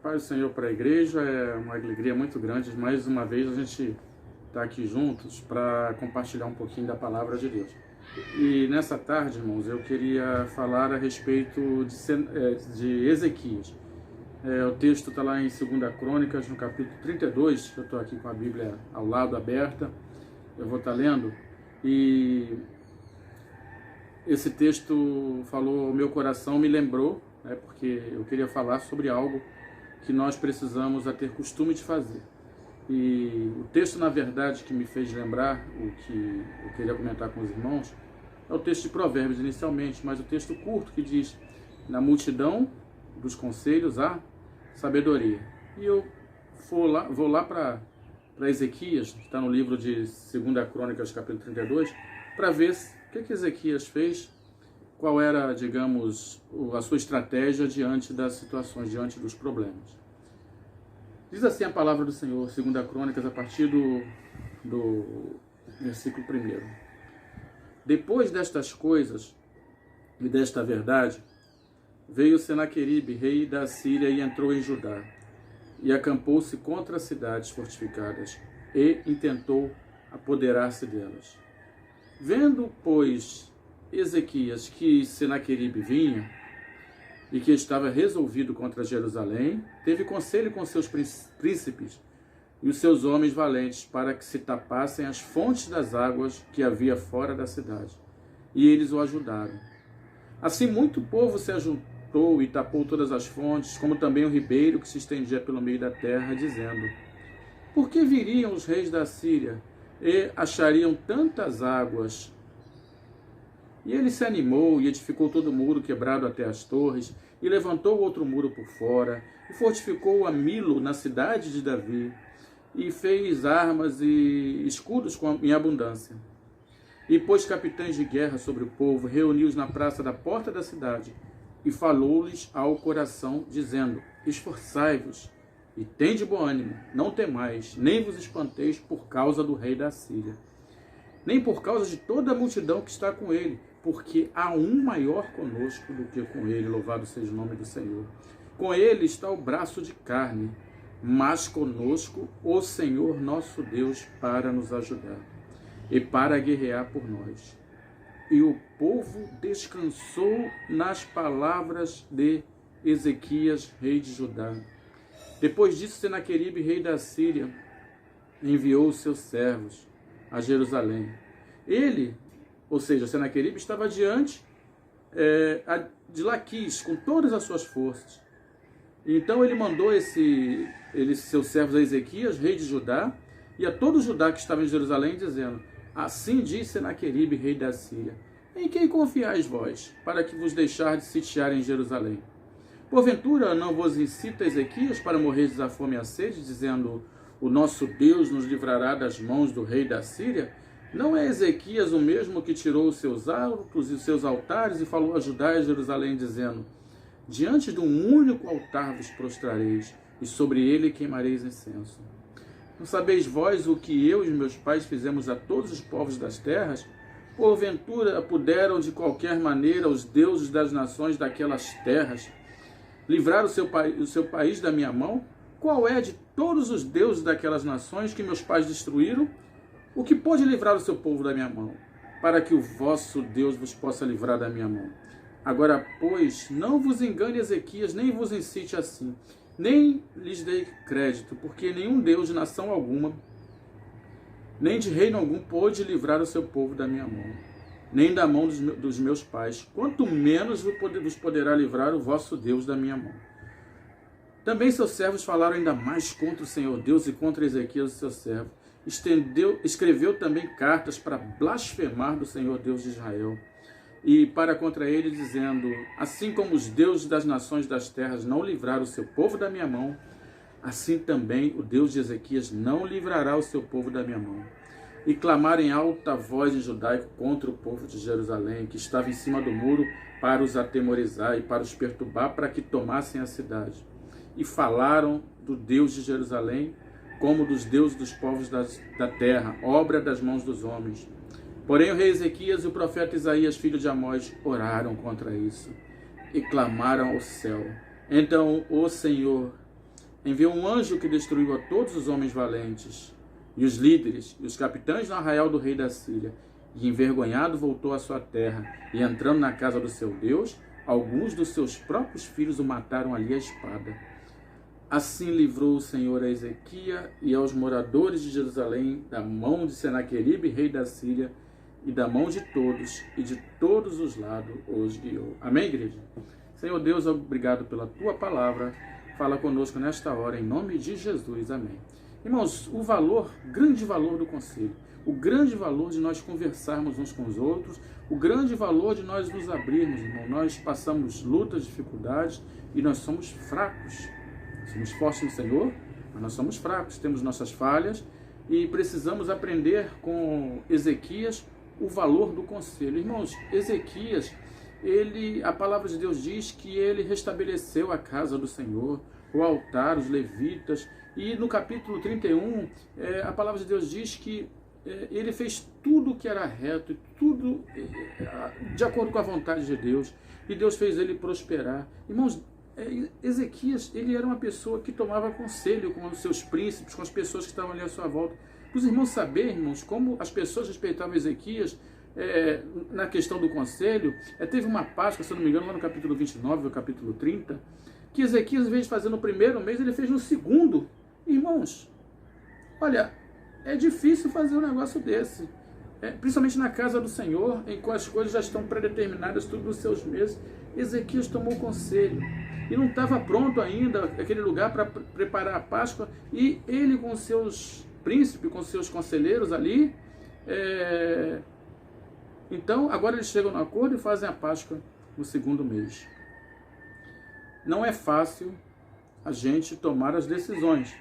Paz do Senhor para a igreja, é uma alegria muito grande. Mais uma vez a gente está aqui juntos para compartilhar um pouquinho da palavra de Deus. E nessa tarde, irmãos, eu queria falar a respeito de Ezequias. O texto está lá em 2 Crônicas, no capítulo 32. Eu estou aqui com a Bíblia ao lado, aberta. Eu vou estar lendo. E esse texto falou ao meu coração, me lembrou, porque eu queria falar sobre algo que nós precisamos ter costume de fazer. E o texto, na verdade, que me fez lembrar o que eu queria comentar com os irmãos, é o texto de Provérbios inicialmente, mas o texto curto que diz: na multidão dos conselhos há sabedoria. E eu vou lá para Ezequias, que está no livro de 2 Crônicas, capítulo 32, para ver o que Ezequias fez, qual era, digamos, a sua estratégia diante das situações, diante dos problemas. Diz assim a palavra do Senhor, 2 Crônicas, a partir do versículo 1. Depois destas coisas e desta verdade, veio Senaqueribe, rei da Síria, e entrou em Judá, e acampou-se contra as cidades fortificadas, e intentou apoderar-se delas. Vendo, pois, Ezequias que Senaqueribe vinha, e que estava resolvido contra Jerusalém, teve conselho com seus príncipes e os seus homens valentes, para que se tapassem as fontes das águas que havia fora da cidade. E eles o ajudaram. Assim muito povo se ajuntou e tapou todas as fontes, como também o ribeiro que se estendia pelo meio da terra, dizendo: por que viriam os reis da Síria e achariam tantas águas? E ele se animou e edificou todo o muro quebrado até as torres, e levantou outro muro por fora, e fortificou a Milo na cidade de Davi, e fez armas e escudos em abundância. E pôs capitães de guerra sobre o povo, reuniu-os na praça da porta da cidade, e falou-lhes ao coração, dizendo: esforçai-vos, e tende bom ânimo, não temais, nem vos espanteis por causa do rei da Síria, nem por causa de toda a multidão que está com ele, porque há um maior conosco do que com ele, louvado seja o nome do Senhor. Com ele está o braço de carne, mas conosco o Senhor nosso Deus para nos ajudar e para guerrear por nós. E o povo descansou nas palavras de Ezequias, rei de Judá. Depois disso, Senaqueribe, rei da Síria, enviou os seus servos a Jerusalém. Ele, ou seja, Senaqueribe, estava diante de Laquis, com todas as suas forças. Então ele mandou seus servos a Ezequias, rei de Judá, e a todo Judá que estava em Jerusalém, dizendo: assim diz Senaqueribe, rei da Síria: em quem confiais vós, para que vos deixardes sitiar em Jerusalém? Porventura não vos incita Ezequias para morrerdes à fome e à sede, dizendo: o nosso Deus nos livrará das mãos do rei da Síria? Não é Ezequias o mesmo que tirou os seus altos e os seus altares e falou a Judá e a Jerusalém, dizendo: diante de um único altar vos prostrareis, e sobre ele queimareis incenso? Não sabeis vós o que eu e meus pais fizemos a todos os povos das terras? Porventura puderam de qualquer maneira os deuses das nações daquelas terras livrar o seu país da minha mão? Qual é de todos os deuses daquelas nações que meus pais destruíram o que pode livrar o seu povo da minha mão, para que o vosso Deus vos possa livrar da minha mão? Agora, pois, não vos engane Ezequias, nem vos incite assim, nem lhes dei crédito, porque nenhum Deus de nação alguma, nem de reino algum, pôde livrar o seu povo da minha mão, nem da mão dos meus pais, quanto menos vos poderá livrar o vosso Deus da minha mão. Também seus servos falaram ainda mais contra o Senhor Deus e contra Ezequias, o seu servo. Escreveu também cartas para blasfemar do Senhor Deus de Israel, e para contra ele, dizendo: assim como os deuses das nações das terras não livraram o seu povo da minha mão, assim também o Deus de Ezequias não livrará o seu povo da minha mão. E clamaram em alta voz em judaico contra o povo de Jerusalém, que estava em cima do muro, para os atemorizar e para os perturbar, para que tomassem a cidade. E falaram do Deus de Jerusalém, como dos deuses dos povos da terra, obra das mãos dos homens. Porém o rei Ezequias e o profeta Isaías, filho de Amós, oraram contra isso e clamaram ao céu. Então o Senhor enviou um anjo que destruiu a todos os homens valentes, e os líderes, e os capitães no arraial do rei da Síria, e envergonhado voltou à sua terra, e entrando na casa do seu Deus, alguns dos seus próprios filhos o mataram ali à espada. Assim livrou o Senhor a Ezequias e aos moradores de Jerusalém da mão de Senaqueribe, rei da Síria, e da mão de todos, e de todos os lados os guiou. Amém, igreja? Senhor Deus, obrigado pela tua palavra. Fala conosco nesta hora, em nome de Jesus. Amém. Irmãos, o grande valor do conselho, o grande valor de nós conversarmos uns com os outros, o grande valor de nós nos abrirmos, irmão. Nós passamos lutas, dificuldades e nós somos fracos. Somos fortes no Senhor, mas nós somos fracos, temos nossas falhas e precisamos aprender com Ezequias o valor do conselho. Irmãos, Ezequias, a palavra de Deus diz que ele restabeleceu a casa do Senhor, o altar, os levitas, e no capítulo 31, a palavra de Deus diz que ele fez tudo o que era reto, tudo de acordo com a vontade de Deus, e Deus fez ele prosperar. Irmãos, Ezequias, ele era uma pessoa que tomava conselho com os seus príncipes, com as pessoas que estavam ali à sua volta. Para os irmãos saberem, irmãos, como as pessoas respeitavam Ezequias na questão do conselho, teve uma Páscoa, se eu não me engano, lá no capítulo 29, ou capítulo 30, que Ezequias, em vez de fazer no primeiro mês, ele fez no segundo. Irmãos, olha, é difícil fazer um negócio desse. Principalmente na casa do Senhor, em que as coisas já estão predeterminadas, tudo nos seus meses. Ezequias tomou conselho. E não estava pronto ainda aquele lugar para preparar a Páscoa. E ele com seus príncipes, com seus conselheiros ali. Então, agora eles chegam no acordo e fazem a Páscoa no segundo mês. Não é fácil a gente tomar as decisões.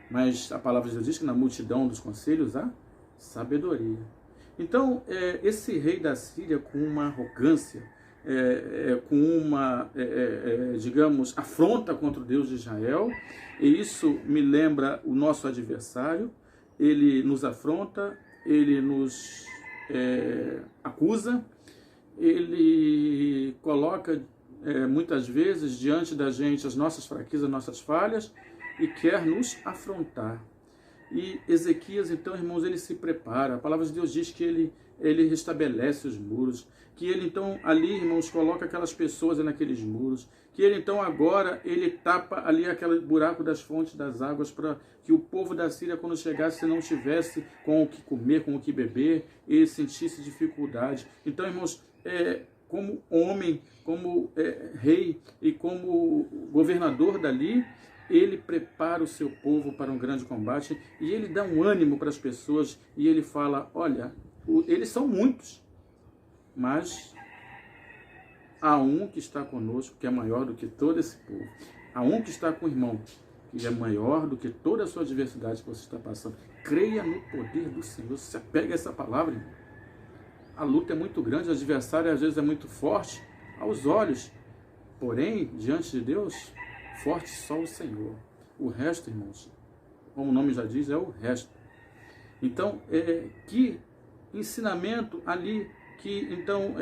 Mas a palavra de Deus diz que na multidão dos conselhos há sabedoria. Então, esse rei da Síria, com uma arrogância, com uma, digamos, afronta contra o Deus de Israel, e isso me lembra o nosso adversário. Ele nos afronta, ele nos acusa, ele coloca muitas vezes diante da gente as nossas fraquezas, as nossas falhas, e quer nos afrontar. E Ezequias, então, irmãos, ele se prepara. A palavra de Deus diz que ele restabelece os muros, que ele, então, ali, irmãos, coloca aquelas pessoas naqueles muros, que ele, então, agora, ele tapa ali aquele buraco das fontes das águas para que o povo da Síria, quando chegasse, não tivesse com o que comer, com o que beber, e sentisse dificuldade. Então, irmãos, como homem, como rei e como governador dali, ele prepara o seu povo para um grande combate e ele dá um ânimo para as pessoas e ele fala, olha, eles são muitos, mas há um que está conosco que é maior do que todo esse povo. Há um que está com o irmão que é maior do que toda a sua adversidade que você está passando. Creia no poder do Senhor. Se apega a essa palavra, irmão. A luta é muito grande, o adversário às vezes é muito forte aos olhos, porém, diante de Deus, forte só o Senhor. O resto, irmãos, como o nome já diz, é o resto. Então, que ensinamento ali que então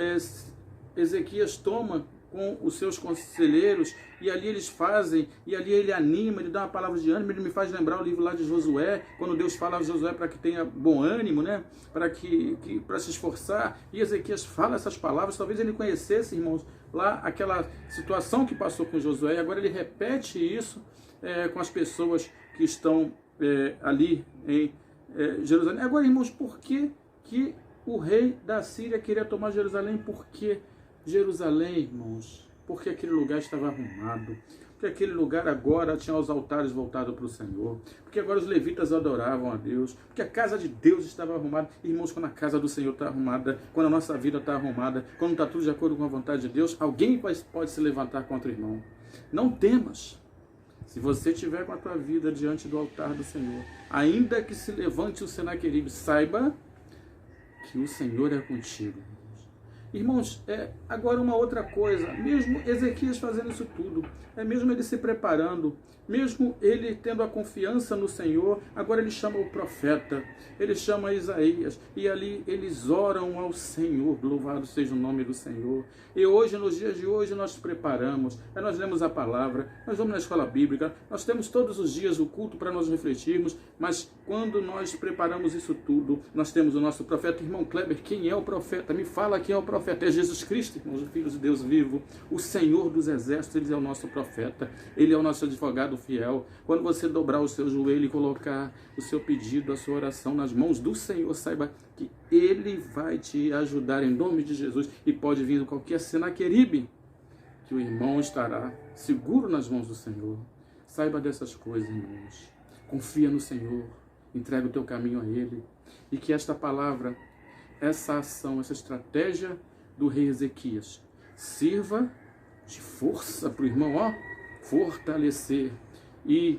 Ezequias toma com os seus conselheiros, e ali eles fazem, e ali ele anima, ele dá uma palavra de ânimo. Ele me faz lembrar o livro lá de Josué, quando Deus fala a Josué para que tenha bom ânimo, né? Para se esforçar, e Ezequias fala essas palavras. Talvez ele conhecesse, irmãos, lá aquela situação que passou com Josué, e agora ele repete isso com as pessoas que estão ali em Jerusalém. Agora, irmãos, por que o rei da Síria queria tomar Jerusalém? Por que Jerusalém, irmãos? Porque aquele lugar estava arrumado, porque aquele lugar agora tinha os altares voltados para o Senhor, porque agora os levitas adoravam a Deus, porque a casa de Deus estava arrumada. Irmãos, quando a casa do Senhor está arrumada, quando a nossa vida está arrumada, quando está tudo de acordo com a vontade de Deus, alguém pode se levantar contra o irmão. Não temas. Se você estiver com a tua vida diante do altar do Senhor, ainda que se levante o Senaqueribe, saiba que o Senhor é contigo. Irmãos, agora uma outra coisa, mesmo Ezequias fazendo isso tudo, mesmo ele se preparando, mesmo ele tendo a confiança no Senhor, agora ele chama o profeta, ele chama Isaías, e ali eles oram ao Senhor, louvado seja o nome do Senhor. E hoje, nos dias de hoje, nós preparamos, nós lemos a palavra, nós vamos na escola bíblica, nós temos todos os dias o culto para nós refletirmos, mas quando nós preparamos isso tudo, nós temos o nosso profeta. Irmão Kleber, quem é o profeta? Me fala quem é o profeta. É Jesus Cristo, irmãos, o Filho de Deus vivo, o Senhor dos exércitos, ele é o nosso profeta, ele é o nosso advogado fiel. Quando você dobrar o seu joelho e colocar o seu pedido, a sua oração nas mãos do Senhor, saiba que ele vai te ajudar em nome de Jesus, e pode vir qualquer Senaqueribe, que o irmão estará seguro nas mãos do Senhor. Saiba dessas coisas, irmãos. Confia no Senhor, entrega o teu caminho a Ele, e que esta palavra, essa ação, essa estratégia do rei Ezequias sirva de força para o irmão, fortalecer e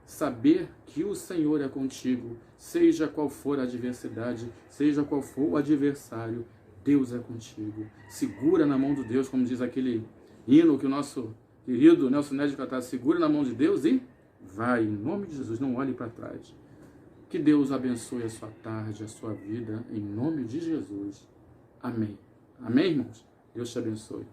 saber que o Senhor é contigo, seja qual for a adversidade, seja qual for o adversário, Deus é contigo. Segura na mão de Deus, como diz aquele hino que o nosso querido Nelson Ned cantar, segura na mão de Deus e vai, em nome de Jesus, não olhe para trás. Que Deus abençoe a sua tarde, a sua vida, em nome de Jesus. Amém. Amém, irmãos? Deus te abençoe.